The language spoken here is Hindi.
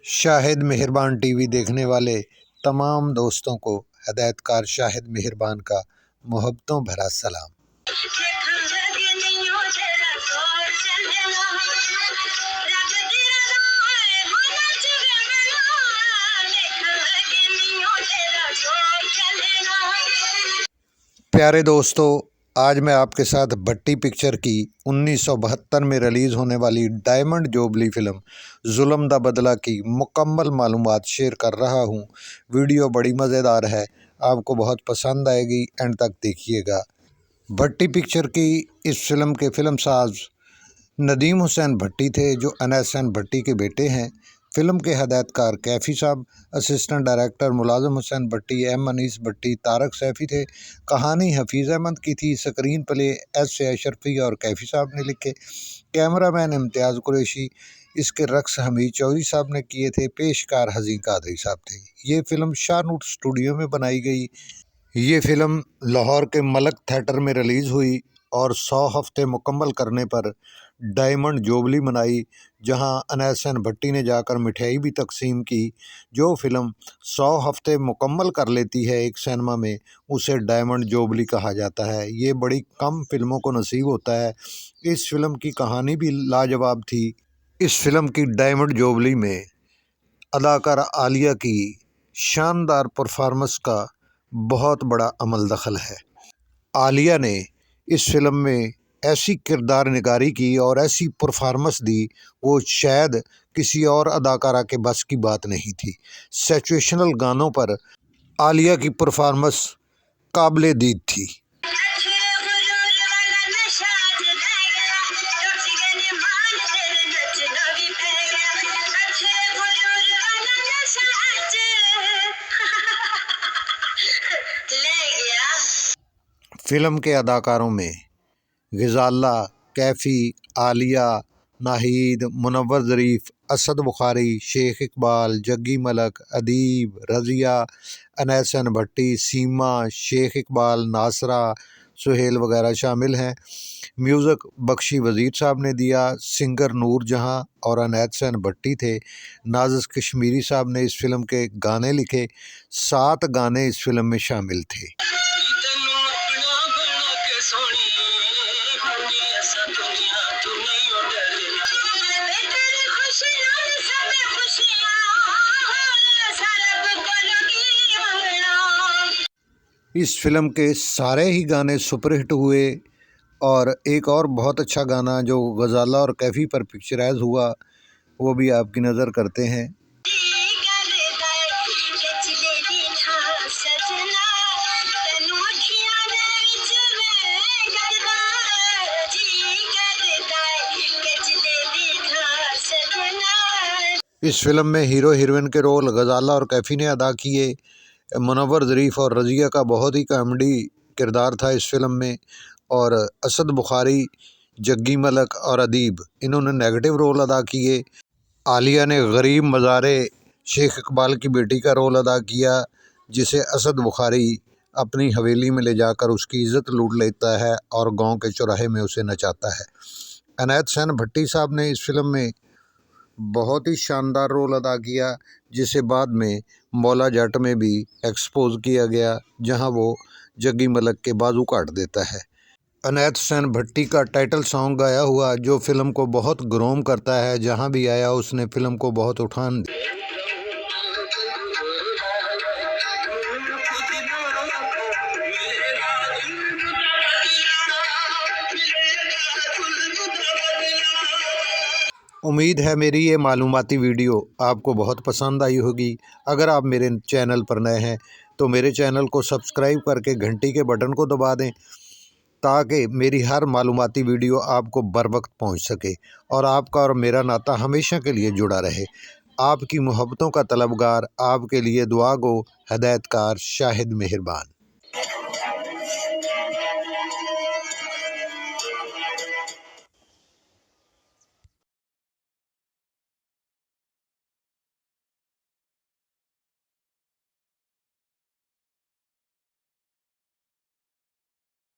शाहिद मेहरबान टीवी देखने वाले तमाम दोस्तों को हदायतकार शाहिद मेहरबान का मोहब्बतों भरा सलाम। प्यारे दोस्तों, आज मैं आपके साथ भट्टी पिक्चर की 1972 में रिलीज़ होने वाली डायमंड जुबली फ़िल्म जुल्म दा बदला की मुकम्मल मालूमात शेयर कर रहा हूं। वीडियो बड़ी मज़ेदार है, आपको बहुत पसंद आएगी, एंड तक देखिएगा। भट्टी पिक्चर की इस फिल्म के फिल्म साज नदीम हुसैन भट्टी थे, जो अनैस हुसैन भट्टी के बेटे हैं। फिल्म के हदायतकार कैफ़ी साहब, असिस्टेंट डायरेक्टर मुलाजिम हुसैन भट्टी, एम अनीस भट्टी, तारक सैफ़ी थे। कहानी हफीज़ अहमद की थी। Screen play S A Ashrafi और कैफ़ी साहब ने लिखे। कैमरामैन इम्तियाज़ कुरैशी, इसके रक्स हमीद चौधरी साहब ने किए थे। पेशकार हज़ीं कादरी साहब थे। ये फ़िल्म शाहनूर स्टूडियो में बनाई गई। ये फ़िल्म लाहौर के मलक थिएटर में रिलीज़ हुई और 100 हफ़्ते मुकम्मल करने पर डायमंड जुबली मनाई, जहां अनैस हुसैन भट्टी ने जाकर मिठाई भी तकसीम की। जो फ़िल्म 100 हफ़्ते मुकम्मल कर लेती है एक सिनेमा में, उसे डायमंड जुबली कहा जाता है। ये बड़ी कम फिल्मों को नसीब होता है। इस फिल्म की कहानी भी लाजवाब थी। इस फिल्म की डायमंड जुबली में अदाकारा आलिया की शानदार परफॉर्मेंस का बहुत बड़ा अमल दखल है। आलिया ने इस फिल्म में ऐसी किरदार निगारी की और ऐसी परफॉर्मेंस दी, वो शायद किसी और अदाकारा के बस की बात नहीं थी। सिचुएशनल गानों पर आलिया की परफॉर्मेंस काबिले दीद थी। फिल्म के अदाकारों में ग़ज़ाला, कैफ़ी, आलिया, नाहिद, मुनव्वर ज़रीफ़, असद बुखारी, शेख इकबाल, जग्गी मलक, अदीब, रज़िया, अनैस हुसैन भट्टी, सीमा, शेख इकबाल, नासरा, सुहेल वगैरह शामिल हैं। म्यूज़िक बख्शी वज़ीर साहब ने दिया। सिंगर नूर जहां और अनैस हुसैन भट्टी थे। नाज़िज़ कश्मीरी साहब ने इस फिल्म के गाने लिखे। 7 गाने इस फिल्म में शामिल थे। इस फिल्म के सारे ही गाने सुपरहिट हुए और एक और बहुत अच्छा गाना जो ग़ज़ाला और कैफ़ी पर पिक्चराइज हुआ, वो भी आपकी नज़र करते हैं। इस फिल्म में हीरो हीरोइन के रोल ग़ज़ाला और कैफ़ी ने अदा किए। मुनव्वर ज़रीफ़ और रज़िया का बहुत ही कॉमेडी किरदार था इस फिल्म में, और असद बुखारी, जग्गी मलक और अदीब, इन्होंने नेगेटिव रोल अदा किए। आलिया ने गरीब मज़ारे शेख इकबाल की बेटी का रोल अदा किया, जिसे असद बुखारी अपनी हवेली में ले जाकर उसकी इज़्ज़त लूट लेता है और गांव के चौराहे में उसे नचाता है। अनैस हुसैन भट्टी साहब ने इस फिल्म में बहुत ही शानदार रोल अदा किया, जिसे बाद में मौला जट में भी एक्सपोज किया गया, जहां वो जग्गी मलक के बाजू काट देता है। अनैस हुसैन भट्टी का टाइटल सॉन्ग गाया हुआ, जो फिल्म को बहुत ग्रोम करता है। जहां भी आया उसने फिल्म को बहुत उठान दी। उम्मीद है मेरी ये मालूमाती वीडियो आपको बहुत पसंद आई होगी। अगर आप मेरे चैनल पर नए हैं तो मेरे चैनल को सब्सक्राइब करके घंटी के बटन को दबा दें, ताकि मेरी हर मालूमाती वीडियो आपको बर वक्त पहुँच सके और आपका और मेरा नाता हमेशा के लिए जुड़ा रहे। आपकी मोहब्बतों का तलबगार, आपके लिए दुआ गो, हदायतकार शाहिद मेहरबान।